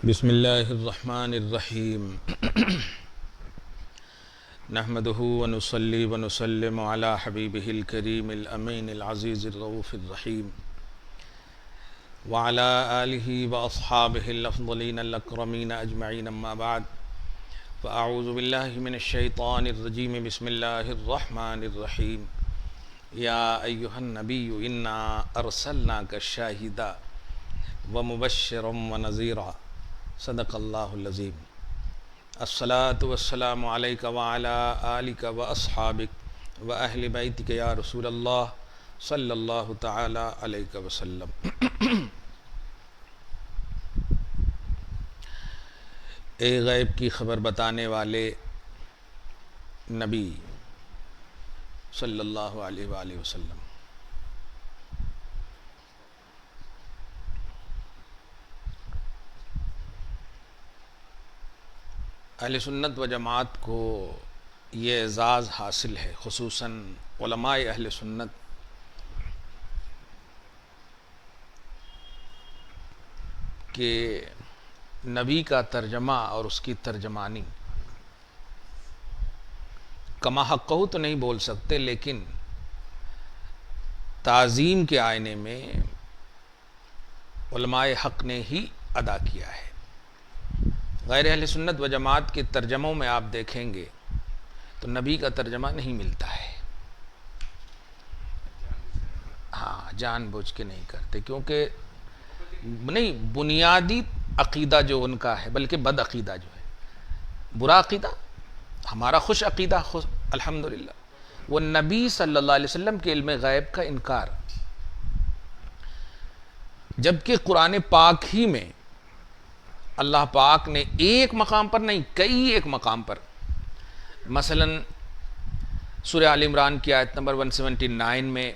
بسم اللہ الرحمن الرحیم نحمده ونصلی ونسلم علی حبیبہ الکریم الامین العزیز الرؤوف الرحیم وعلی آلہ واصحابہ الافضلین الاکرمین اجمعین اما بعد فاعوذ باللہ من الشیطان الرجیم بسم اللہ الرحمن الرحیم یا ایہا النبی انا ارسلناک شاہدا ومبشرا ونذیرا صدق اللہ العظیم الصلاۃ والسلام علیک وعلی آلک واصحابک واہل بیتک یا رسول اللہ صلی اللہ تعالی علیہ وسلم۔ اے غیب کی خبر بتانے والے نبی صلی اللہ علیہ وآلہ وسلم، اہل سنت و جماعت کو یہ اعزاز حاصل ہے، خصوصاً علماء اہل سنت، کہ نبی کا ترجمہ اور اس کی ترجمانی کما حقہ تو نہیں بول سکتے، لیکن تعظیم کے آئینے میں علماء حق نے ہی ادا کیا ہے۔ غیر اہل سنت و جماعت کے ترجموں میں آپ دیکھیں گے تو نبی کا ترجمہ نہیں ملتا ہے، ہاں جان بوجھ کے نہیں کرتے، کیونکہ نہیں بنیادی عقیدہ جو ان کا ہے، بلکہ بد عقیدہ جو ہے، برا عقیدہ، ہمارا خوش عقیدہ الحمدللہ، وہ نبی صلی اللہ علیہ وسلم کے علم غیب کا انکار، جبکہ قرآن پاک ہی میں اللہ پاک نے ایک مقام پر نہیں، کئی ایک مقام پر، مثلا سورہ آل عمران کی آیت نمبر 179 میں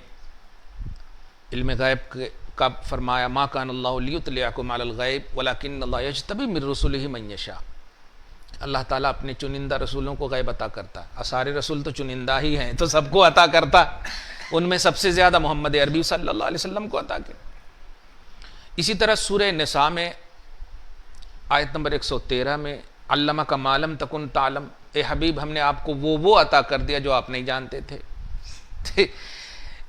علم غیب کا فرمایا، ما کان اللہ لیطلعکم علی الغیب ولکن اللہ یجتبی من رسلہ من یشاء، اللہ تعالیٰ اپنے چنندہ رسولوں کو غیب عطا کرتا ہے، سارے رسول تو چنندہ ہی ہیں تو سب کو عطا کرتا، ان میں سب سے زیادہ محمد عربی صلی اللہ علیہ وسلم کو عطا کیا۔ اسی طرح سورہ نساء میں آیت نمبر 113 میں علمک ما لم تکن تعلم، اے حبیب ہم نے آپ کو وہ عطا کر دیا جو آپ نہیں جانتے تھے۔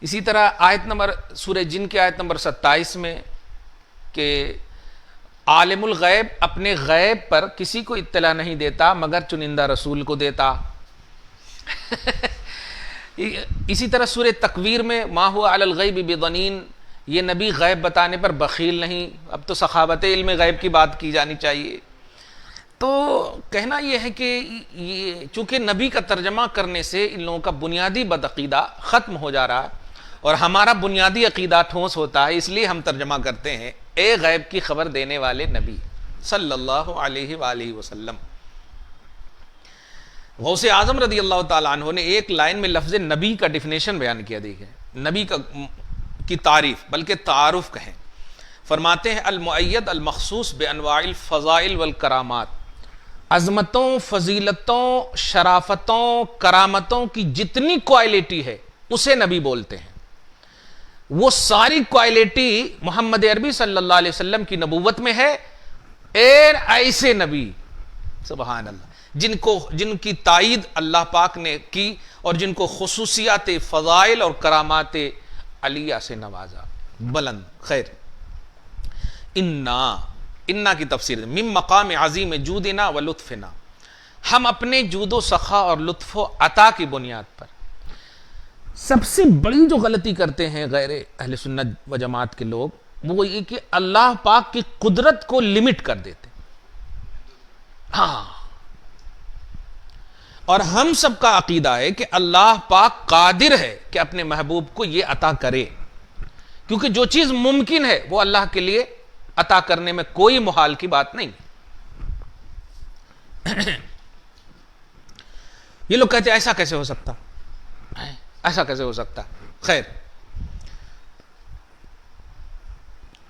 اسی طرح آیت نمبر سورہ جن کی آیت نمبر 27 میں کہ عالم الغیب اپنے غیب پر کسی کو اطلاع نہیں دیتا مگر چنندہ رسول کو دیتا۔ اسی طرح سورہ تکویر میں ما ہوا علی الغیب بضنین، یہ نبی غیب بتانے پر بخیل نہیں، اب تو سخاوت علم غیب کی بات کی جانی چاہیے۔ تو کہنا یہ ہے کہ یہ چونکہ نبی کا ترجمہ کرنے سے ان لوگوں کا بنیادی بد عقیدہ ختم ہو جا رہا ہے اور ہمارا بنیادی عقیدہ ٹھوس ہوتا ہے، اس لیے ہم ترجمہ کرتے ہیں اے غیب کی خبر دینے والے نبی صلی اللہ علیہ وآلہ وسلم۔ غوث اعظم رضی اللہ تعالیٰ عنہ نے ایک لائن میں لفظ نبی کا ڈیفینیشن بیان کیا، دیکھیں نبی کی تعریف بلکہ تعارف کہیں، فرماتے ہیں المؤید المخصوص بانواع الفضائل والکرامات، عظمتوں، فضیلتوں، شرافتوں، کرامتوں کی جتنی کوالٹی ہے اسے نبی بولتے ہیں۔ وہ ساری کوالٹی محمد عربی صلی اللہ علیہ وسلم کی نبوت میں ہے، ایسے نبی سبحان اللہ جن کی تائید اللہ پاک نے کی اور جن کو خصوصیات فضائل اور کرامات علیہ سے نوازا، بلند۔ خیر، انا کی تفسیر من مقام عظیم جودنا و لطفنا، ہم اپنے جود و سخا اور لطف و عطا کی بنیاد پر سب سے بڑی جو غلطی کرتے ہیں غیر اہل سنت و جماعت کے لوگ، وہ یہ کہ اللہ پاک کی قدرت کو لمٹ کر دیتے، ہاں، اور ہم سب کا عقیدہ ہے کہ اللہ پاک قادر ہے کہ اپنے محبوب کو یہ عطا کرے، کیونکہ جو چیز ممکن ہے وہ اللہ کے لیے عطا کرنے میں کوئی محال کی بات نہیں۔ یہ لوگ کہتے ہیں ایسا کیسے ہو سکتا، ایسا کیسے ہو سکتا۔ خیر،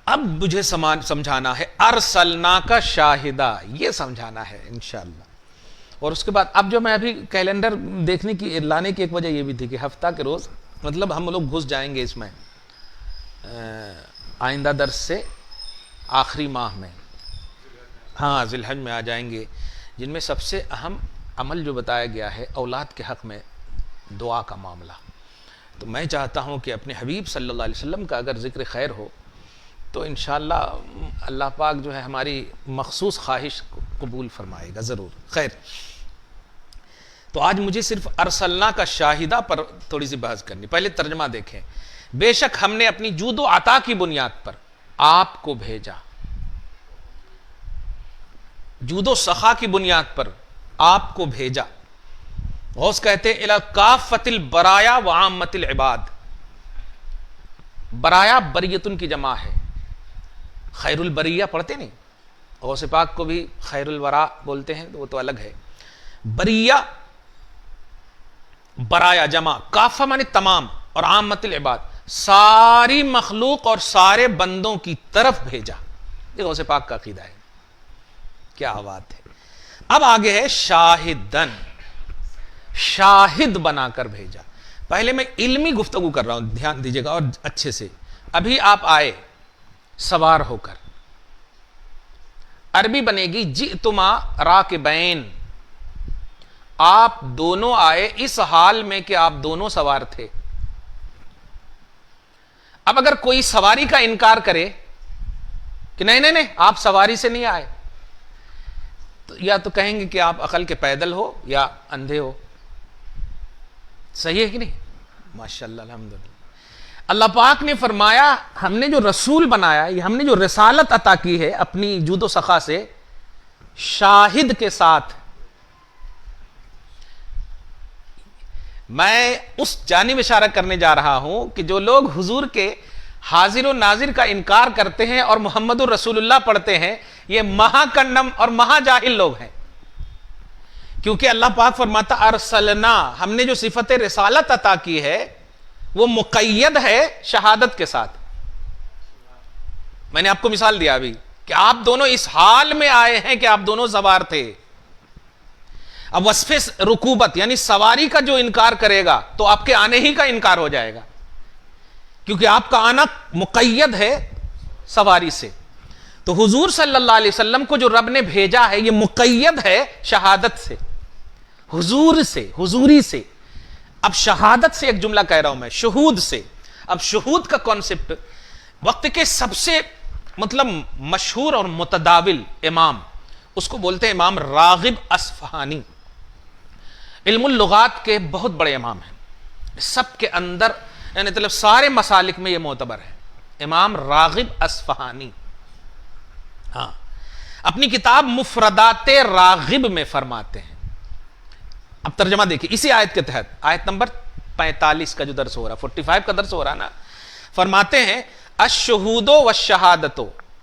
اب مجھے سمجھانا ہے ارسلناک شاہدہ، یہ سمجھانا ہے انشاءاللہ۔ اور اس کے بعد اب جو میں ابھی کیلنڈر دیکھنے کی لانے کی ایک وجہ یہ بھی تھی کہ ہفتہ کے روز مطلب ہم لوگ گھس جائیں گے اس میں آئندہ درس سے آخری ماہ میں، ہاں ذی الحج میں آ جائیں گے، جن میں سب سے اہم عمل جو بتایا گیا ہے اولاد کے حق میں دعا کا معاملہ. تو میں چاہتا ہوں کہ اپنے حبیب صلی اللہ علیہ وسلم کا اگر ذکر خیر ہو تو انشاءاللہ اللہ پاک جو ہے ہماری مخصوص خواہش قبول فرمائے گا ضرور. خیر، تو آج مجھے صرف ارسلنا کا شاہدہ پر تھوڑی سی بحث کرنی. پہلے ترجمہ دیکھیں. بے شک ہم نے اپنی جود و عطا کی بنیاد پر آپ کو بھیجا، جود و سخا کی بنیاد پر آپ کو بھیجا. غوث کہتے ہیں الی کافۃ البرایا وعامۃ العباد. برایا بریتن کی جمع ہے، خیر البریہ پڑھتے نہیں، غوث پاک کو بھی خیر الورا بولتے ہیں، وہ تو الگ ہے. بریہ برایا جمع، کافہ مانے تمام، اور عامۃ العباد ساری مخلوق اور سارے بندوں کی طرف بھیجا. یہ غوث پاک کا عقیدہ ہے. کیا بات ہے. اب آگے ہے شاہدن، شاہد بنا کر بھیجا. پہلے میں علمی گفتگو کر رہا ہوں، دھیان دیجیے گا اور اچھے سے. ابھی آپ آئے سوار ہو کر، عربی بنے گی جئتما راکبین. آپ دونوں آئے اس حال میں کہ آپ دونوں سوار تھے. اب اگر کوئی سواری کا انکار کرے کہ نہیں نہیں نہیں آپ سواری سے نہیں آئے، تو یا تو کہیں گے کہ آپ عقل کے پیدل ہو یا اندھے ہو. صحیح ہے کہ نہیں؟ ماشاءاللہ الحمدللہ. اللہ پاک نے فرمایا ہم نے جو رسول بنایا، یہ ہم نے جو رسالت عطا کی ہے اپنی جود و سخا سے، شاہد کے ساتھ. میں اس جانب اشارہ کرنے جا رہا ہوں کہ جو لوگ حضور کے حاضر و ناظر کا انکار کرتے ہیں اور محمد الرسول اللہ پڑھتے ہیں، یہ مہا کنڈم اور مہا جاہل لوگ ہیں. کیونکہ اللہ پاک فرماتا ارسلنا، ہم نے جو صفت رسالت عطا کی ہے وہ مقید ہے شہادت کے ساتھ. میں نے آپ کو مثال دیا ابھی کہ آپ دونوں اس حال میں آئے ہیں کہ آپ دونوں سوار تھے. اب وصف رکوبت یعنی سواری کا جو انکار کرے گا تو آپ کے آنے ہی کا انکار ہو جائے گا، کیونکہ آپ کا آنا مقید ہے سواری سے. تو حضور صلی اللہ علیہ وسلم کو جو رب نے بھیجا ہے یہ مقید ہے شہادت سے، حضور سے، حضوری سے. اب شہادت سے ایک جملہ کہہ رہا ہوں میں، شہود سے. اب شہود کا کانسیپٹ وقت کے سب سے مطلب مشہور اور متداول امام، اس کو بولتے ہیں امام راغب اصفہانی. علم اللغات کے بہت بڑے امام ہیں، سب کے اندر یعنی مطلب سارے مسالک میں یہ معتبر ہے، امام راغب اصفہانی. ہاں، اپنی کتاب مفردات راغب میں فرماتے ہیں. اب ترجمہ دیکھیں اسی آیت کے تحت، آیت نمبر 45 کا جو درس ہو رہا، 45 کا درس ہو رہا نا. فرماتے ہیں الشہود والشہادت،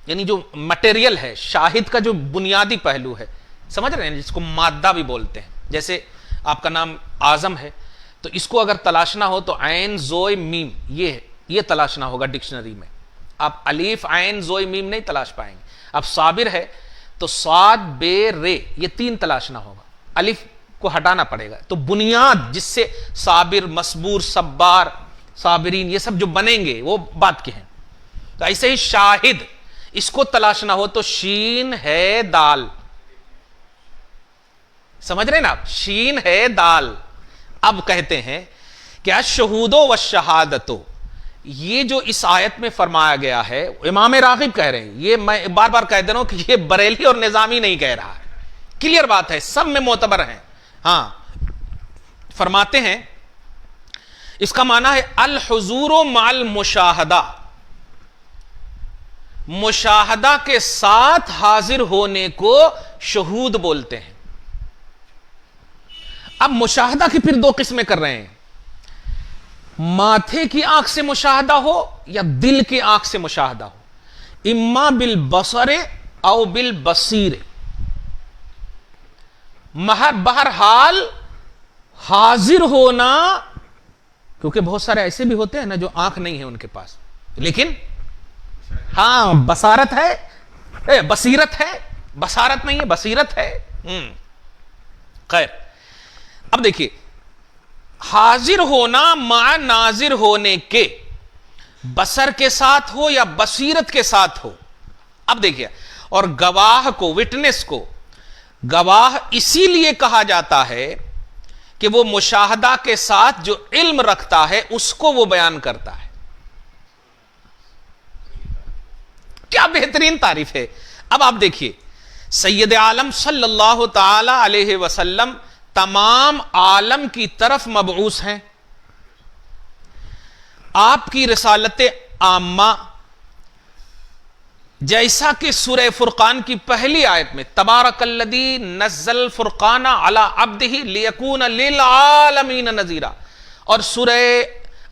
یعنی جو مٹیریل ہے، شاہد کا جو بنیادی پہلو ہے، سمجھ رہے ہیں، جس کو مادہ بھی بولتے ہیں. جیسے آپ کا نام اعظم ہے تو اس کو اگر تلاشنا ہو تو عین زوئے میم، یہ تلاشنا ہوگا ڈکشنری میں. آپ الف عین زوئے میم نہیں تلاش پائیں گے. اب صابر ہے تو صاد بے رے، یہ 3 تلاشنا ہوگا، الف کو ہٹانا پڑے گا. تو بنیاد جس سے صابر، مصبور، صبار، صابرین یہ سب جو بنیں گے وہ بات کے ہیں. تو ایسے ہی شاہد، اس کو تلاشنا ہو تو شین ہے دال، سمجھ رہے نا آپ، شین ہے دال. اب کہتے ہیں کہ الشہود والشہادت، یہ جو اس آیت میں فرمایا گیا ہے امام راغب کہہ رہے ہیں. یہ میں بار بار کہہ دے رہا ہوں کہ یہ بریلی اور نظامی نہیں کہہ رہا ہے، کلیئر بات ہے، سب میں معتبر ہیں. ہاں، فرماتے ہیں اس کا معنی ہے الحضور مع المشاہدہ، مشاہدہ کے ساتھ حاضر ہونے کو شہود بولتے ہیں. اب مشاہدہ کی پھر 2 قسمیں کر رہے ہیں، ماتھے کی آنکھ سے مشاہدہ ہو یا دل کی آنکھ سے مشاہدہ ہو. اما بالبصر او بالبصیر، بہرحال حاضر ہونا، کیونکہ بہت سارے ایسے بھی ہوتے ہیں نا جو آنکھ نہیں ہے ان کے پاس لیکن ہاں بصارت ہے، بصیرت ہے، بصارت نہیں ہے بصیرت ہے. خیر، اب دیکھیے حاضر ہونا مع ناظر ہونے کے، بصر کے ساتھ ہو یا بصیرت کے ساتھ ہو. اب دیکھیے اور گواہ کو، وٹنس کو گواہ اسی لیے کہا جاتا ہے کہ وہ مشاہدہ کے ساتھ جو علم رکھتا ہے اس کو وہ بیان کرتا ہے. کیا بہترین تعریف ہے. اب آپ دیکھیے سید عالم صلی اللہ تعالی علیہ وسلم تمام عالم کی طرف مبعوث ہیں. آپ کی رسالت عامہ جیسا کہ سورہ فرقان کی پہلی آیت میں تبارک الذی نزل الفرقان علی عبدہ لیکون للعالمین نذیرا، اور سورہ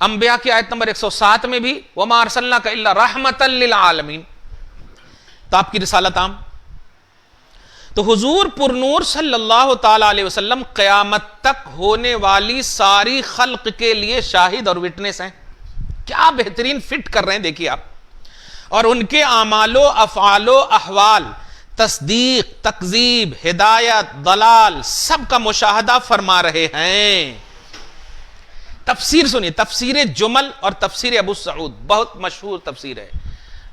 انبیاء کی آیت نمبر 107 میں بھی وما ارسلناک الا رحمتا للعالمین. تو آپ کی رسالت عام. تو حضور پر نور صلی اللہ تعالی علیہ وسلم قیامت تک ہونے والی ساری خلق کے لیے شاہد اور وٹنس ہیں. کیا بہترین فٹ کر رہے ہیں دیکھیے آپ. اور ان کے اعمال و افعال و احوال، تصدیق، تکذیب، ہدایت، ضلال، سب کا مشاہدہ فرما رہے ہیں. تفسیر سنیے، تفسیر جمل اور تفسیر ابو سعود بہت مشہور تفسیر ہے.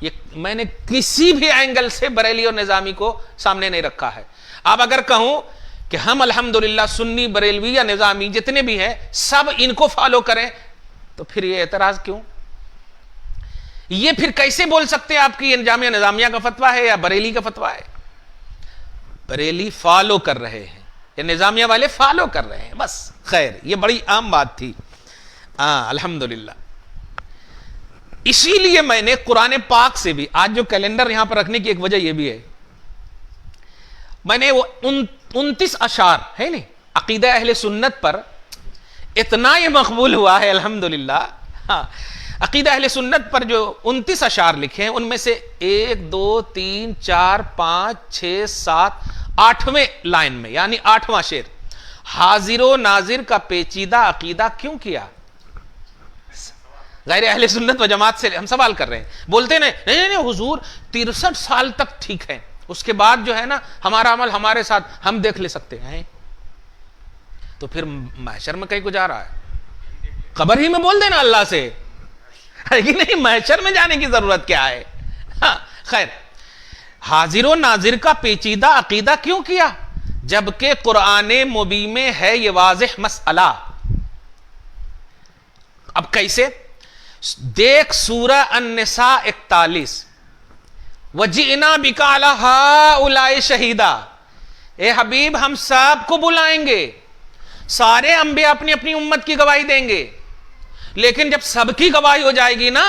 یہ میں نے کسی بھی اینگل سے بریلی اور نظامی کو سامنے نہیں رکھا ہے. اب اگر کہوں کہ ہم الحمدللہ سنی، بریلوی یا نظامی جتنے بھی ہیں سب ان کو فالو کریں، تو پھر یہ اعتراض کیوں؟ یہ پھر کیسے بول سکتے ہیں آپ کی یہ جامعہ نظامیہ کا فتویٰ ہے یا بریلی کا فتویٰ ہے؟ بریلی فالو کر رہے ہیں، یہ نظامیہ والے فالو کر رہے ہیں بس. خیر، یہ بڑی عام بات تھی. الحمدللہ. اسی لیے میں نے قرآن پاک سے بھی، آج جو کیلنڈر یہاں پر رکھنے کی ایک وجہ یہ بھی ہے، میں نے وہ 29 اشعار ہے نہیں عقیدہ اہل سنت پر اتنا یہ مقبول ہوا ہے الحمدللہ. عقیدہ اہل سنت پر جو 29 اشعار لکھے ہیں ان میں سے 1 2 3 4 5 6 7 8ویں لائن میں یعنی 8واں شعر، حاضر و ناظر کا پیچیدہ عقیدہ کیوں کیا؟ غیر اہل سنت و جماعت سے ہم سوال کر رہے ہیں. بولتے نہیں حضور 63 سال تک ٹھیک ہے، اس کے بعد جو ہے نا ہمارا عمل ہمارے ساتھ ہم دیکھ لے سکتے ہیں. تو پھر محشر میں کہیں کو جا رہا ہے؟ قبر ہی میں بول دینا اللہ سے ہے کہ نہیں، محشر میں جانے کی ضرورت کیا ہے؟ خیر، حاضر و ناظر کا پیچیدہ عقیدہ کیوں کیا جبکہ قرآن مبین میں ہے یہ واضح مسئلہ. اب کیسے؟ دیکھ سورہ النساء 41، وَجِئْنَا بِكَ عَلَىٰ هَٰؤُلَاءِ شَهِيدًا. اے حبیب ہم سب کو بلائیں گے، سارے انبیاء اپنی اپنی امت کی گواہی دیں گے، لیکن جب سب کی گواہی ہو جائے گی نا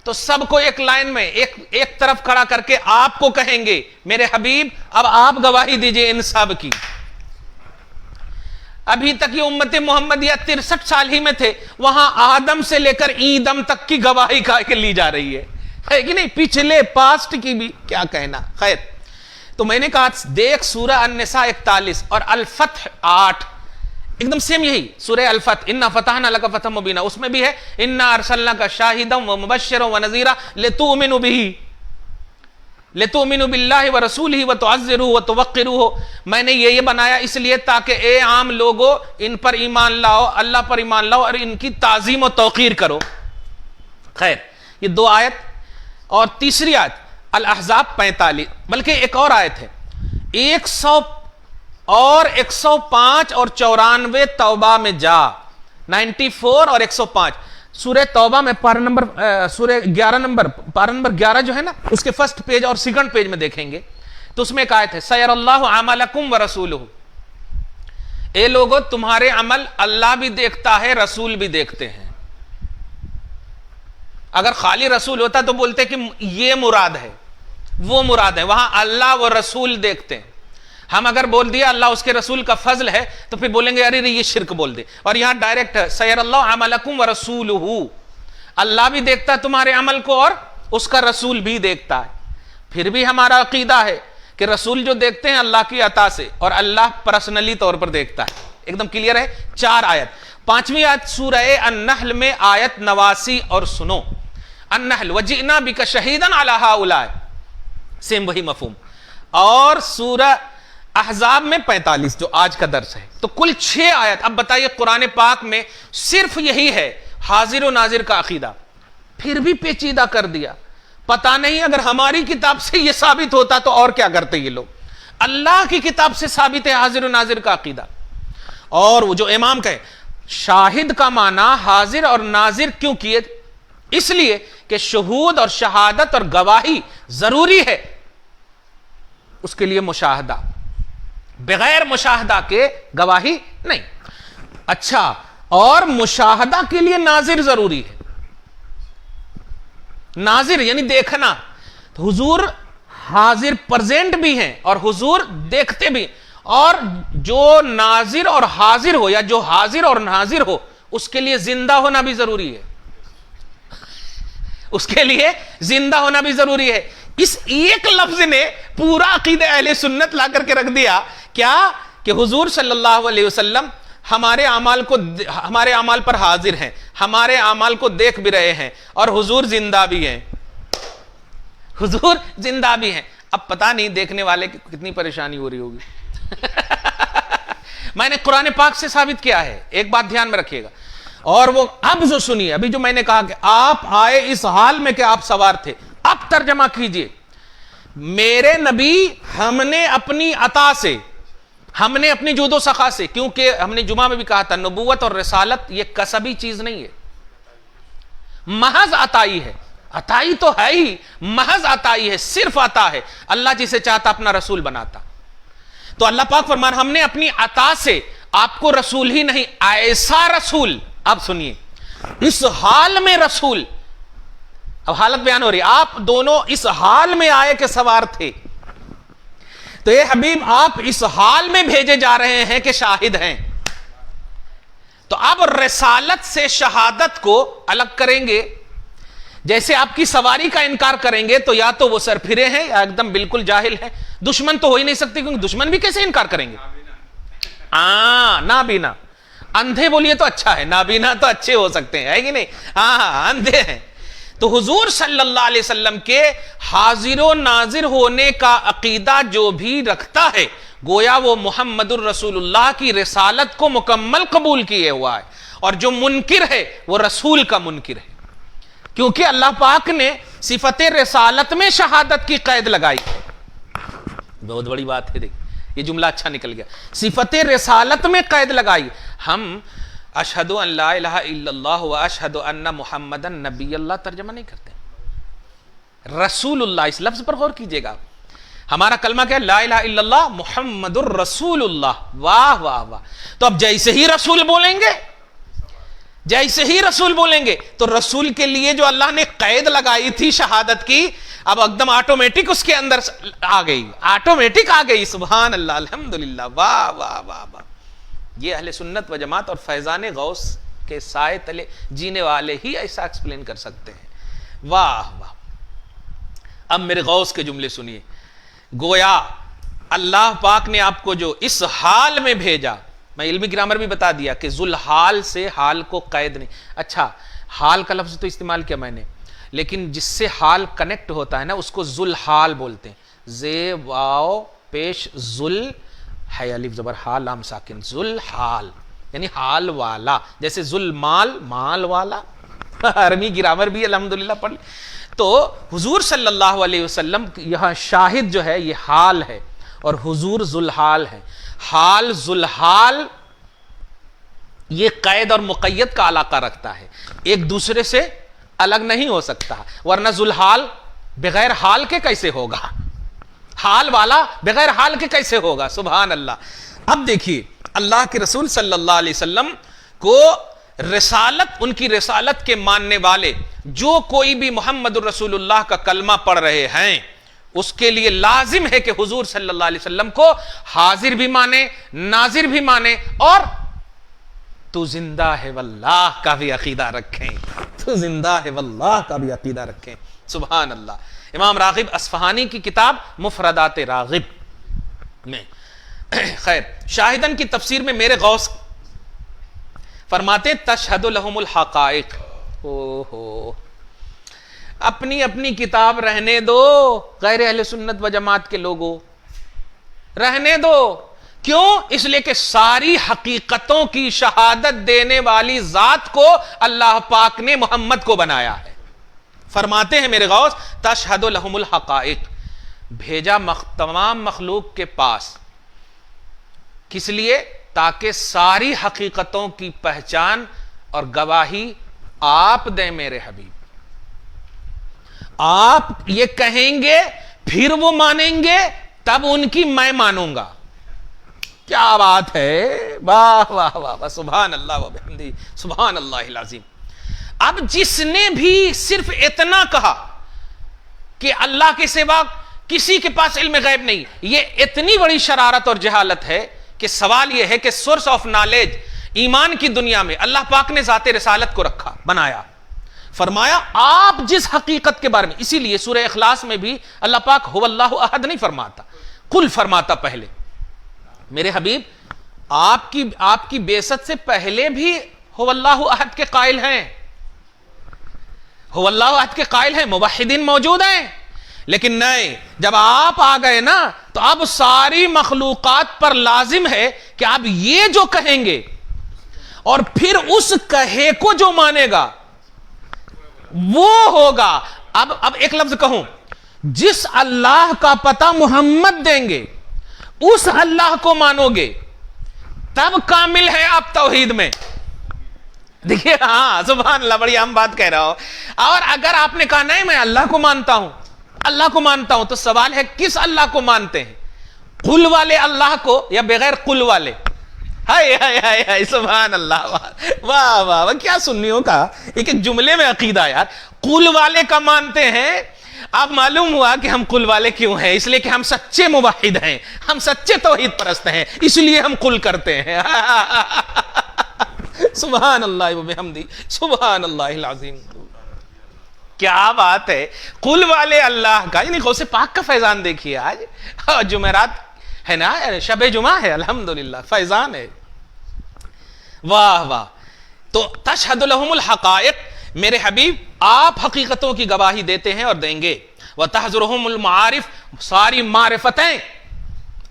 تو سب کو ایک لائن میں ایک طرف کھڑا کر کے آپ کو کہیں گے میرے حبیب اب آپ گواہی دیجئے ان سب کی. ابھی تک یہ امت محمدیہ 63 سال ہی میں تھے، وہاں آدم سے لے کر ایدم تک کی گواہی لی جا رہی ہے کہ نہیں، پچھلے پاسٹ کی بھی کیا کہنا. خیر، تو میں نے کہا دیکھ سورہ النساء 41 اور الفتح 8 ایک دم سیم یہی سورہ الفتح، انا فتحنا لک فتحا مبینا، اس میں بھی ہے انا ارسلناک شاہدا ومبشرا ونذیرا لتؤمنوا به لتؤمنوا باللہ ورسولہ وتعزروہ وتوقروہ. میں نے یہ بنایا اس لیے تاکہ اے عام لوگو ان پر ایمان لاؤ، اللہ پر ایمان لاؤ اور ان کی تعظیم و توقیر کرو. خیر، یہ 2 آیت اور تیسری آیت الاحزاب 45، بلکہ ایک اور آیت ہے 100 اور 105 اور 94 توبہ میں جا، 94 اور 105 سورہ توبہ میں پارہ نمبر سورہ 11 نمبر پارہ نمبر 11 جو ہے نا اس کے فرسٹ پیج اور سیکنڈ پیج میں دیکھیں گے تو اس میں ایک آیت ہے سیر اللہ عملکم ورسولہ. اے لوگو تمہارے عمل اللہ بھی دیکھتا ہے، رسول بھی دیکھتے ہیں. اگر خالی رسول ہوتا تو بولتے کہ یہ مراد ہے وہ مراد ہے، وہاں اللہ و رسول دیکھتے ہیں. ہم اگر بول دیا اللہ اس کے رسول کا فضل ہے تو پھر بولیں گے ارے یہ شرک بول دے. اور یہاں ڈائریکٹ ہے سیر اللہ عملکم ورسولہ، اللہ بھی دیکھتا ہے تمہارے عمل کو اور اس کا رسول بھی دیکھتا ہے. پھر بھی ہمارا عقیدہ ہے کہ رسول جو دیکھتے ہیں اللہ کی عطا سے اور اللہ پرسنلی طور پر دیکھتا ہے. ایک دم کلیئر ہے. 4 آیت، 5ویں آیت سورہ النحل میں آیت 89 اور سنو النحل وجئنا بک شہیدا علی ہؤلاء، سیم وہی مفہوم. اور سورہ احزاب میں 45 جو آج کا درس ہے. تو کل 6 آیت. اب بتائیے قرآن پاک میں صرف یہی ہے حاضر و ناظر کا عقیدہ، پھر بھی پیچیدہ کر دیا، پتہ نہیں اگر ہماری کتاب سے یہ ثابت ہوتا تو اور کیا کرتے یہ لوگ. اللہ کی کتاب سے ثابت ہے حاضر و ناظر کا عقیدہ. اور وہ جو امام کہے شاہد کا معنی حاضر اور ناظر کیوں کیے؟ اس لیے کہ شہود اور شہادت اور گواہی ضروری ہے، اس کے لیے مشاہدہ، بغیر مشاہدہ کے گواہی نہیں. اچھا، اور مشاہدہ کے لیے ناظر ضروری ہے. ناظر یعنی دیکھنا. حضور حاضر پرزینٹ بھی ہیں اور حضور دیکھتے بھی، اور جو ناظر اور حاضر ہو یا جو حاضر اور ناظر ہو اس کے لیے زندہ ہونا بھی ضروری ہے. اس کے لیے زندہ ہونا بھی ضروری ہے. اس ایک لفظ نے پورا عقیدہ اہل سنت لا کر کے رکھ دیا. کیا کہ حضور صلی اللہ علیہ وسلم ہمارے اعمال پر حاضر ہیں، ہمارے اعمال کو دیکھ بھی رہے ہیں، اور حضور زندہ بھی ہیں. حضور زندہ بھی ہیں. اب پتہ نہیں دیکھنے والے کی کتنی پریشانی ہو رہی ہوگی. میں نے قرآن پاک سے ثابت کیا ہے. ایک بات دھیان میں رکھیے گا، اور وہ اب جو سنیے، ابھی جو میں نے کہا کہ آپ آئے اس حال میں کہ آپ سوار تھے، اب ترجمہ کیجئے. میرے نبی ہم نے اپنی عطا سے، ہم نے اپنی جود و سخا سے، کیونکہ ہم نے جمعہ میں بھی کہا تھا نبوت اور رسالت یہ کسبی چیز نہیں ہے، محض عطائی ہے. عطائی تو ہے ہی، محض عطائی ہے، صرف عطا ہے. اللہ جسے چاہتا اپنا رسول بناتا. تو اللہ پاک فرمان ہم نے اپنی عطا سے آپ کو رسول ہی نہیں، ایسا رسول. اب سنیے، اس حال میں رسول، اب حالت بیان ہو رہی، آپ دونوں اس حال میں آئے کہ سوار تھے. تو اے حبیب آپ اس حال میں بھیجے جا رہے ہیں کہ شاہد ہیں. تو اب رسالت سے شہادت کو الگ کریں گے. جیسے آپ کی سواری کا انکار کریں گے تو یا تو وہ سر پھرے ہیں یا ایک دم بالکل جاہل ہیں. دشمن تو ہو ہی نہیں سکتے، کیونکہ دشمن بھی کیسے انکار کریں گے؟ نابینا. اندھے بولیے تو اچھا ہے، نابینا تو اچھے ہو سکتے ہیں، ہے کہ نہیں؟ ہاں اندھے ہیں. تو حضور صلی اللہ علیہ وسلم کے حاضر و ناظر ہونے کا عقیدہ جو بھی رکھتا ہے، گویا وہ محمد الرسول اللہ کی رسالت کو مکمل قبول کیے ہوا ہے. اور جو منکر ہے وہ رسول کا منکر ہے، کیونکہ اللہ پاک نے صفت رسالت میں شہادت کی قید لگائی. بہت بڑی بات ہے، دیکھ یہ جملہ اچھا نکل گیا. صفت رسالت میں قید لگائی. ہم اشہد ان لا الہ الا اللہ و اشہد ان محمدن نبی اللہ ترجمہ نہیں کرتے، رسول اللہ. اس لفظ پر غور کیجئے گا. ہمارا کلمہ کیا ہے؟ لا الہ الا اللہ محمد الرسول اللہ. واہ واہ واہ. تو اب جیسے ہی رسول بولیں گے، جیسے ہی رسول بولیں گے تو رسول کے لیے جو اللہ نے قید لگائی تھی شہادت کی، اب ایک دم آٹومیٹک اس کے اندر آ گئی، آٹومیٹک آ گئی. سبحان اللہ، الحمدللہ، واہ واہ واہ واہ. یہ اہل سنت و جماعت اور فیضان غوث کے سائے تلے جینے والے ہی ایسا ایکسپلین کر سکتے ہیں. واہ واہ. اب میرے غوث کے جملے سنیے. گویا اللہ پاک نے آپ کو جو اس حال میں بھیجا، میں علمی گرامر بھی بتا دیا کہ ذوالحال سے حال کو قید نہیں. اچھا، حال کا لفظ تو استعمال کیا میں نے، لیکن جس سے حال کنیکٹ ہوتا ہے نا اس کو ذوالحال بولتے ہیں. زے واو پیش ذل ہے الف زبر حال لام ساکن، ذوالحال یعنی حال والا. جیسے ذوالمال مال والا. عربی گرامر بھی الحمدللہ پڑھ لی. تو حضور صلی اللہ علیہ وسلم یہاں شاہد جو ہے یہ حال ہے، اور حضور ذوالحال ہے. حال ذوالحال یہ قید اور مقید کا علاقہ رکھتا ہے، ایک دوسرے سے الگ نہیں ہو سکتا، ورنہ ذوالحال بغیر حال کے کیسے ہوگا؟ حال والا بغیر حال کے کیسے ہوگا؟ سبحان اللہ. اب دیکھیے اللہ کے رسول صلی اللہ علیہ وسلم کو رسالت، ان کی رسالت کے ماننے والے جو کوئی بھی محمد الرسول اللہ کا کلمہ پڑھ رہے ہیں اس کے لیے لازم ہے کہ حضور صلی اللہ علیہ وسلم کو حاضر بھی مانے، ناظر بھی مانے، اور تو زندہ ہے واللہ کا بھی عقیدہ رکھیں. تو زندہ ہے واللہ کا بھی عقیدہ رکھیں. سبحان اللہ. امام راغب اصفہانی کی کتاب مفردات راغب میں خیر شاہدن کی تفسیر میں میرے غوث فرماتے تشہد لہم الحقائق. ہو اپنی اپنی کتاب رہنے دو، غیر اہل سنت و جماعت کے لوگوں رہنے دو. کیوں؟ اس لیے کہ ساری حقیقتوں کی شہادت دینے والی ذات کو اللہ پاک نے محمد کو بنایا ہے. فرماتے ہیں میرے غوث تشہد لہم الحقائق، بھیجا تمام مخلوق کے پاس، کس لیے؟ تاکہ ساری حقیقتوں کی پہچان اور گواہی آپ دیں میرے حبیب. آپ یہ کہیں گے پھر وہ مانیں گے، تب ان کی میں مانوں گا. کیا بات ہے، واہ واہ واہ واہ، سبحان اللہ و بحمدہ، سبحان اللہ العظیم. اب جس نے بھی صرف اتنا کہا کہ اللہ کے سوا کسی کے پاس علم غیب نہیں، یہ اتنی بڑی شرارت اور جہالت ہے کہ سوال یہ ہے کہ سورس آف نالج ایمان کی دنیا میں اللہ پاک نے ذات رسالت کو رکھا، بنایا، فرمایا آپ جس حقیقت کے بارے میں، اسی لیے سورہ اخلاص میں بھی اللہ پاک هو اللہ احد نہیں فرماتا، قل فرماتا پہلے. میرے حبیب آپ کی بعثت سے پہلے بھی هو اللہ احد کے قائل ہیں، هو اللہ احد کے قائل ہیں، موحدین موجود ہیں. لیکن نہیں، جب آپ آ گئے نا تو اب ساری مخلوقات پر لازم ہے کہ آپ یہ جو کہیں گے اور پھر اس کہے کو جو مانے گا وہ ہوگا. اب ایک لفظ کہوں، جس اللہ کا پتہ محمد دیں گے اس اللہ کو مانو گے تب کامل ہے آپ توحید میں. دیکھیے، ہاں سبحان اللہ، بڑی اہم بات کہہ رہا ہوں. اور اگر آپ نے کہا نہیں میں اللہ کو مانتا ہوں، اللہ کو مانتا ہوں، تو سوال ہے کس اللہ کو مانتے ہیں؟ قل والے اللہ کو یا بغیر قل والے؟ ہائے ہائے ہائے ہائے، سبحان اللہ، واہ واہ واہ، کیا سنیوں کا ایک ایک جملے میں عقیدہ یار. قل والے کا مانتے ہیں. اب معلوم ہوا کہ ہم قل والے کیوں ہیں؟ اس لیے کہ ہم سچے موحد ہیں، ہم سچے توحید پرست ہیں، اس لیے ہم قل کرتے ہیں. سبحان اللہ و بحمدہ، سبحان اللہ العظیم. کیا بات ہے، قل والے اللہ کا، یعنی غوث پاک کا فیضان دیکھیے. آج جمعرات ہے نا، شب جمعہ ہے، الحمدللہ فیضان ہے. واہ واہ. تو تشہد لہم الحقائق، میرے حبیب آپ حقیقتوں کی گواہی دیتے ہیں اور دیں گے. وتحذرہم المعارف، ساری معرفتیں،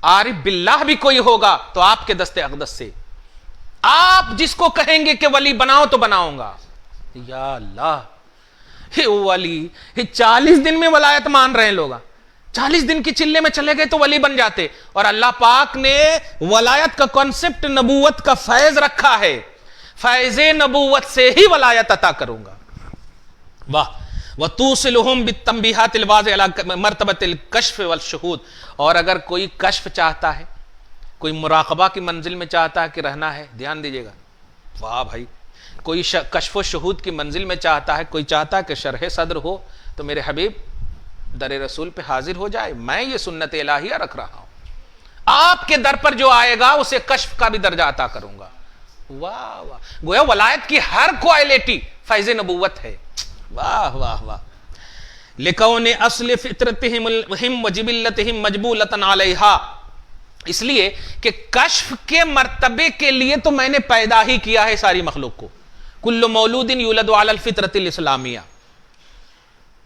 عارف باللہ بھی کوئی ہوگا تو آپ کے دست اقدس سے، آپ جس کو کہیں گے کہ ولی بناؤ تو بناؤں گا. یا اللہ، ولی 40 دن میں ولایت مان رہے ہیں لوگ، 40 دن کی چلے میں چلے گئے تو ولی بن جاتے. اور اللہ پاک نے ولایت کا کنسپٹ نبوت کا فیض رکھا ہے، فیض نبوت سے ہی ولایت عطا کروں گا. واہ. وَتُوصِلُهُمْ بِالتَّنْبِيهَاتِ الْوَاضِحَةِ عَلَى مَرْتَبَةِ الْكَشْفِ وَالشُّهُودِ. اور اگر کوئی کشف چاہتا ہے، کوئی مراقبہ کی منزل میں چاہتا ہے کہ رہنا ہے، دھیان دیجئے گا. واہ بھائی. کوئی کشف و شہود کی منزل میں چاہتا ہے، کوئی چاہتا ہے کہ شرح صدر ہو، تو میرے حبیب در رسول پہ حاضر ہو جائے. میں یہ سنت الہیہ رکھ رہا ہوں، آپ کے در پر جو آئے گا اسے کشف کا بھی درجہ عطا کروں گا. واہ واہ. گویا ولایت کی ہر کوالٹی فیض نبوت ہے. واہ واہ واہ. لِكَوْنِ أَصْلِ فِطْرَتِهِمْ وَجِبِلَّتِهِمْ مَجْبُولَةً عَلَيْهَا، اس لیے کہ کشف کے مرتبے کے لیے تو میں نے پیدا ہی کیا ہے ساری مخلوق کو. کل مولود یولد علی الفطرۃ الاسلامیہ،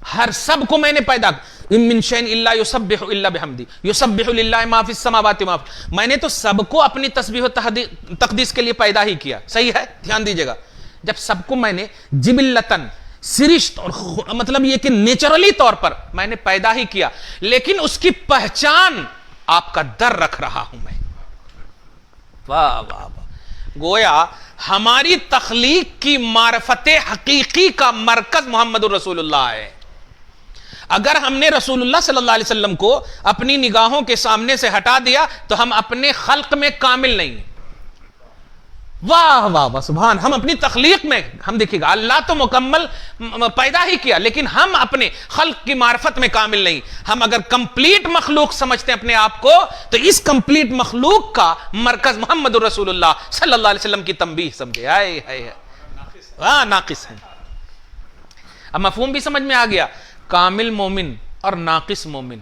ہر سب کو میں نے پیدا. ان من شیء الا یسبح الا بحمدہ، یسبح للہ ما فی السماوات ما فی. میں نے تو سب کو اپنی تسبیح و تقدیس کے لیے پیدا ہی کیا. صحیح ہے، دھیان دیجیے گا. جب سب کو میں نے جبلتن، سرشت، اور مطلب یہ کہ نیچرلی طور پر میں نے پیدا ہی کیا، لیکن اس کی پہچان آپ کا در رکھ رہا ہوں میں. واہ واہ واہ. گویا ہماری تخلیق کی معرفت حقیقی کا مرکز محمد الرسول اللہ ہے. اگر ہم نے رسول اللہ صلی اللہ علیہ وسلم کو اپنی نگاہوں کے سامنے سے ہٹا دیا تو ہم اپنے خلق میں کامل نہیں. واہ واہ واہ، سبحان. ہم اپنی تخلیق میں، ہم دیکھیے گا اللہ تو مکمل پیدا ہی کیا، لیکن ہم اپنے خلق کی معرفت میں کامل نہیں. ہم اگر کمپلیٹ مخلوق سمجھتے ہیں اپنے آپ کو تو اس کمپلیٹ مخلوق کا مرکز محمد الرسول اللہ صلی اللہ علیہ وسلم کی تنبیہ سمجھے. ہاں، ناقص ہیں. اب مفہوم بھی سمجھ میں آ گیا، کامل مومن اور ناقص مومن.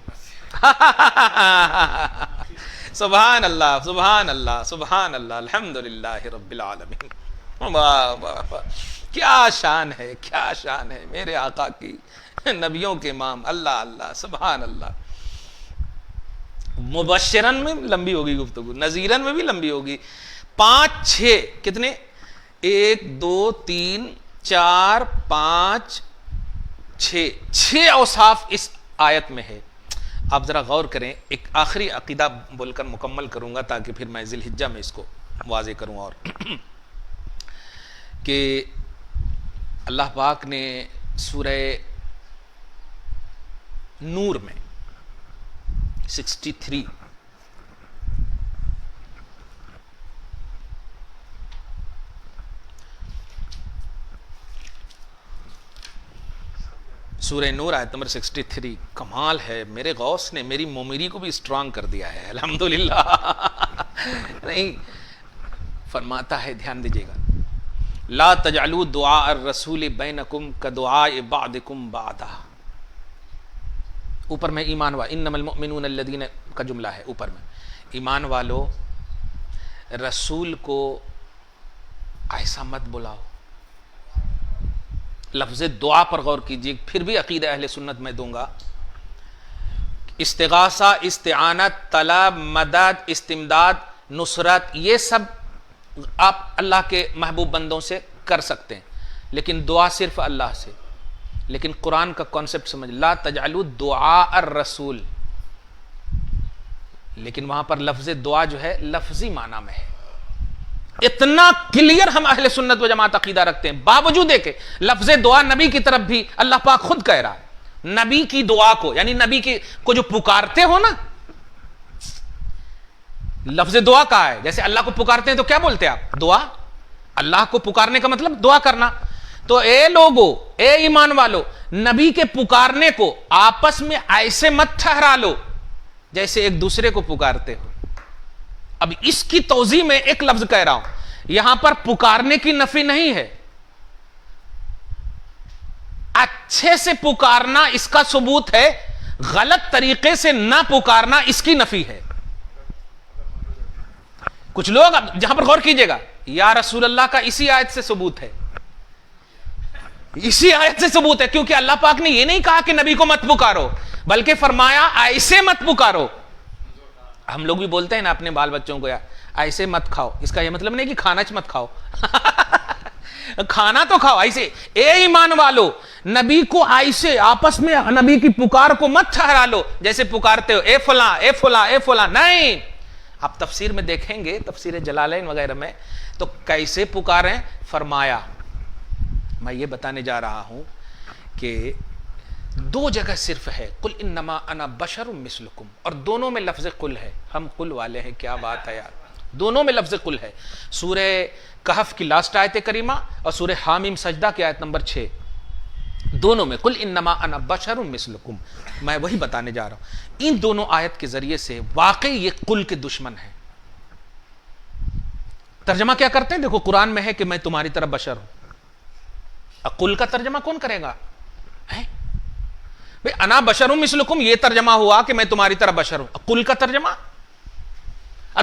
سبحان اللہ، سبحان اللہ، سبحان اللہ، الحمدللہ رب العالمین. واہ واہ واہ، کیا شان ہے، کیا شان ہے میرے آقا کی، نبیوں کے امام. اللہ اللہ، سبحان اللہ. مبشرن میں لمبی ہوگی گفتگو، نذیرن میں بھی لمبی ہوگی. 5 6 کتنے، 1 2 3 4 5 چھ اوصاف اس آیت میں ہے. آپ ذرا غور کریں. ایک آخری عقیدہ بول کر مکمل کروں گا تاکہ پھر میں ذی الحجہ میں اس کو واضح کروں. اور کہ اللہ پاک نے سورہ نور میں 63 سورہ نور آیت نمبر 63 کمال ہے. میرے غوث نے میری مومری کو بھی اسٹرانگ کر دیا ہے الحمدللہ. نہیں فرماتا ہے, دھیان دیجیے گا, لا تجعلوا دعاء الرسول بینکم کدعاء بعضکم بعضا. اوپر میں ایمان والو, انما المؤمنون الذین کا جملہ ہے اوپر میں, ایمان والو رسول کو ایسا مت بلاؤ. لفظ دعا پر غور کیجیے, پھر بھی عقیدہ اہل سنت میں دوں گا. استغاثہ, استعانت, طلب, مدد, استمداد, نصرت, یہ سب آپ اللہ کے محبوب بندوں سے کر سکتے ہیں, لیکن دعا صرف اللہ سے. لیکن قرآن کا کانسیپٹ سمجھ, لا تجعلوا دعاء الرسول, لیکن وہاں پر لفظ دعا جو ہے لفظی معنی میں ہے. اتنا کلیئر ہم اہل سنت و جماعت عقیدہ رکھتے ہیں, باوجود ہے کہ لفظ دعا نبی کی طرف بھی اللہ پاک خود کہہ رہا ہے. نبی کی دعا کو, یعنی نبی کو جو پکارتے ہو نا, لفظ دعا کہا ہے. جیسے اللہ کو پکارتے ہیں تو کیا بولتے ہیں آپ؟ دعا. اللہ کو پکارنے کا مطلب دعا کرنا. تو اے لوگو, اے ایمان والو, نبی کے پکارنے کو آپس میں ایسے مت ٹھہرا لو جیسے ایک دوسرے کو پکارتے ہو. اب اس کی توضیح میں ایک لفظ کہہ رہا ہوں, یہاں پر پکارنے کی نفی نہیں ہے, اچھے سے پکارنا اس کا ثبوت ہے, غلط طریقے سے نہ پکارنا اس کی نفی ہے. کچھ لوگ, جہاں پر غور کیجئے گا, یا رسول اللہ کا اسی آیت سے ثبوت ہے, اسی آیت سے ثبوت ہے, کیونکہ اللہ پاک نے یہ نہیں کہا کہ نبی کو مت پکارو, بلکہ فرمایا ایسے مت پکارو. ہم لوگ بھی بولتے ہیں نا اپنے بال بچوں کو, یا ایسے مت کھاؤ, اس کا یہ مطلب نہیں کہ کھانا مت کھاؤ, کھانا تو کھاؤ ایسے. اے ایمان والو, نبی کو ایسے آپس میں نبی کی پکار کو مت ٹھہرا لو جیسے پکارتے ہو اے فلاں اے فلاں اے فلاں. نہیں, آپ تفسیر میں دیکھیں گے, تفسیر جلالین وغیرہ میں, تو کیسے پکاریں. فرمایا, میں یہ بتانے جا رہا ہوں کہ دو جگہ صرف ہے, قل انما انا بشر مثلکم, اور دونوں میں لفظ قل ہے. ہم قل والے ہیں, کیا بات ہے یار, دونوں میں لفظ قل ہے. سورہ کہف کی لاسٹ آیت کریمہ اور سورہ حامیم سجدہ کی آیت نمبر 6, دونوں میں قل انما انا بشر مثلکم. میں وہی بتانے جا رہا ہوں. ان دونوں آیت کے ذریعے سے واقعی یہ قل کے دشمن ہے. ترجمہ کیا کرتے ہیں؟ دیکھو قرآن میں ہے کہ میں تمہاری طرح بشر ہوں. قل کا ترجمہ کون کرے گا؟ بھئی انا بشر مثلکم یہ ترجمہ ہوا کہ میں تمہاری طرح بشر ہوں. قل کا ترجمہ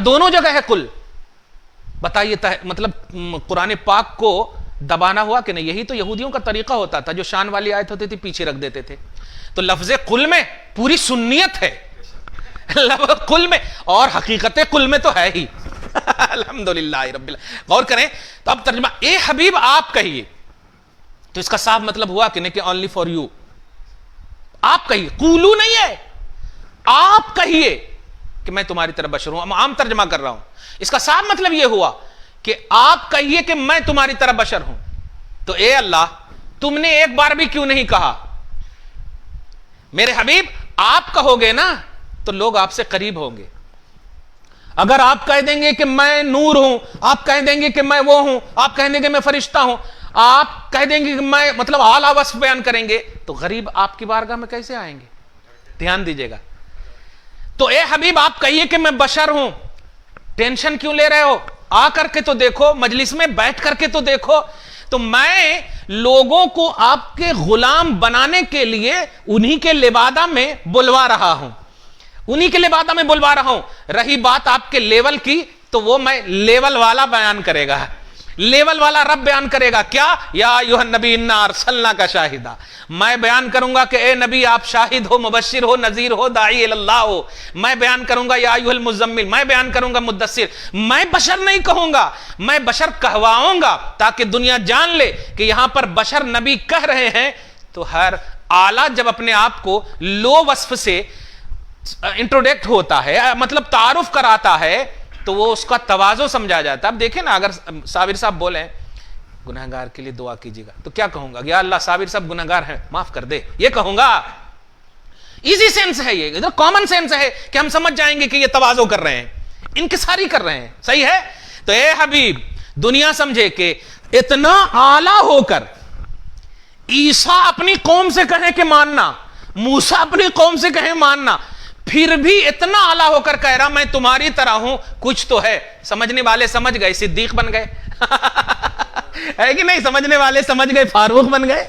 دونوں جگہ ہے قل. بتائیے مطلب قرآن پاک کو دبانا ہوا کہ نہیں. یہی تو یہودیوں کا طریقہ ہوتا تھا, جو شان والی آیت ہوتی تھی پیچھے رکھ دیتے تھے. تو لفظ قل میں پوری سنیت ہے, لفظ قل میں, اور حقیقت قل میں تو ہے ہی. الحمدللہ رب العالمین. غور کریں تو اب ترجمہ اے حبیب آپ کہیے, تو اس کا صاف مطلب ہوا کہ نہیں کہ only for you, آپ کہیے, قولو نہیں ہے, آپ کہیے کہ میں تمہاری طرح بشر ہوں. عام ترجمہ کر رہا ہوں. اس کا صاف مطلب یہ ہوا کہ آپ کہیے کہ میں تمہاری طرح بشر ہوں. تو اے اللہ, تم نے ایک بار بھی کیوں نہیں کہا میرے حبیب آپ کہو گے نا تو لوگ آپ سے قریب ہوں گے. اگر آپ کہہ دیں گے کہ میں نور ہوں, آپ کہہ دیں گے کہ میں وہ ہوں, آپ کہہ دیں گے میں فرشتہ ہوں, آپ کہہ دیں گے کہ میں مطلب اعلیٰ وصف بیان کریں گے, تو غریب آپ کی بارگاہ میں کیسے آئیں گے؟ دھیان دیجئے گا. تو اے حبیب آپ کہیے کہ میں بشر ہوں. ٹینشن کیوں لے رہے ہو؟ آ کر کے تو دیکھو, مجلس میں بیٹھ کر کے تو دیکھو. تو میں لوگوں کو آپ کے غلام بنانے کے لیے انہی کے لبادہ میں بلوا رہا ہوں, انہی کے لبادہ میں بلوا رہا ہوں. رہی بات آپ کے لیول کی, تو وہ میں لیول والا بیان کرے گا, لیول والا رب بیان کرے گا. کیا؟ یا ایھا النبی انا ارسلناک شاہدا. میں بیان کروں گا کہ اے نبی آپ شاہد ہو, مبشر ہو, نذیر ہو, داعی اللہ ہو. میں بیان کروں گا یا ایھا المزمل, میں بیان کروں گا مدثر. میں بشر نہیں کہوں گا, میں بشر کہواؤں گا تاکہ دنیا جان لے کہ یہاں پر بشر نبی کہہ رہے ہیں, تو ہر آلہ جب اپنے آپ کو لو وصف سے انٹروڈکٹ ہوتا ہے، مطلب تعارف کراتا ہے، تو وہ اس کا تواضع سمجھا جاتا ہے. اب دیکھیں نا، اگر صابر صاحب بولیں گنہگار کے لیے دعا کیجیے گا، تو کیا کہوں گا؟ یا اللہ صابر صاحب گنہگار ہیں، معاف کر دے، یہ کہوں گا. ایزی سینس ہے، یہ ادھر کامن سینس ہے کہ ہم سمجھ جائیں گے کہ یہ تواضع کر رہے ہیں، انکساری کر رہے ہیں. صحیح ہے؟ تو اے حبیب، دنیا سمجھے کہ اتنا اعلیٰ ہو کر عیسیٰ اپنی قوم سے کہیں کہ ماننا، موسیٰ اپنی قوم سے کہیں ماننا، پھر بھی اتنا اعلیٰ ہو کر کہہ رہا میں تمہاری طرح ہوں، کچھ تو ہے. سمجھنے والے سمجھ گئے، صدیق بن گئے. ہے کہ نہیں؟ سمجھنے والے سمجھ گئے، فاروق بن گئے.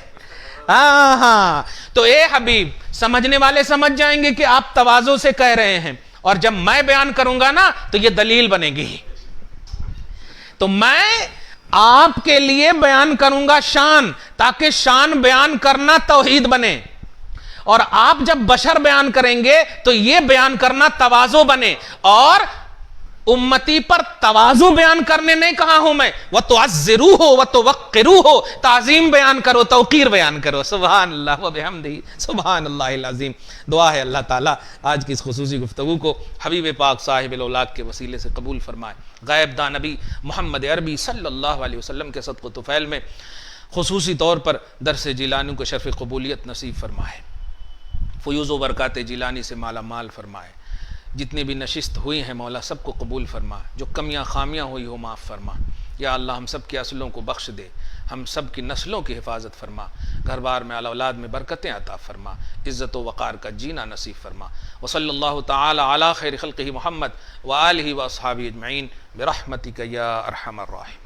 ہاں. تو اے حبیب، سمجھنے والے سمجھ جائیں گے کہ آپ تواضع سے کہہ رہے ہیں، اور جب میں بیان کروں گا نا تو یہ دلیل بنے گی. تو میں آپ کے لیے بیان کروں گا شان، تاکہ شان بیان کرنا توحید بنے، اور آپ جب بشر بیان کریں گے تو یہ بیان کرنا تواضع بنے. اور امتی پر تواضع بیان کرنے نہیں کہا ہوں میں، وَتُعَزِّرُوهُ وَتُوَقِّرُوهُ، تعظیم بیان کرو، توقیر بیان کرو. سبحان اللہ وبحمدہ، سبحان اللہ العظیم. دعا ہے اللہ تعالیٰ آج کی اس خصوصی گفتگو کو حبیب پاک صاحب الاولاق کے وسیلے سے قبول فرمائے. غیب داں نبی محمد عربی صلی اللہ علیہ وسلم کے صدق و طفیل میں خصوصی طور پر درس جیلانی کو شرف قبولیت نصیب فرمائے، فیوز و برکات جیلانی سے مالا مال فرمائے. جتنی بھی نشست ہوئی ہیں مولا سب کو قبول فرما، جو کمیاں خامیاں ہوئی ہو معاف فرما. یا اللہ ہم سب کی اصلوں کو بخش دے، ہم سب کی نسلوں کی حفاظت فرما، گھر بار میں اولاد میں برکتیں عطا فرما، عزت و وقار کا جینا نصیب فرما. وصلی اللہ تعالی علی خیر خلقہ محمد وآلہ واصحابہ اجمعین برحمتک یا ارحم الراحمین.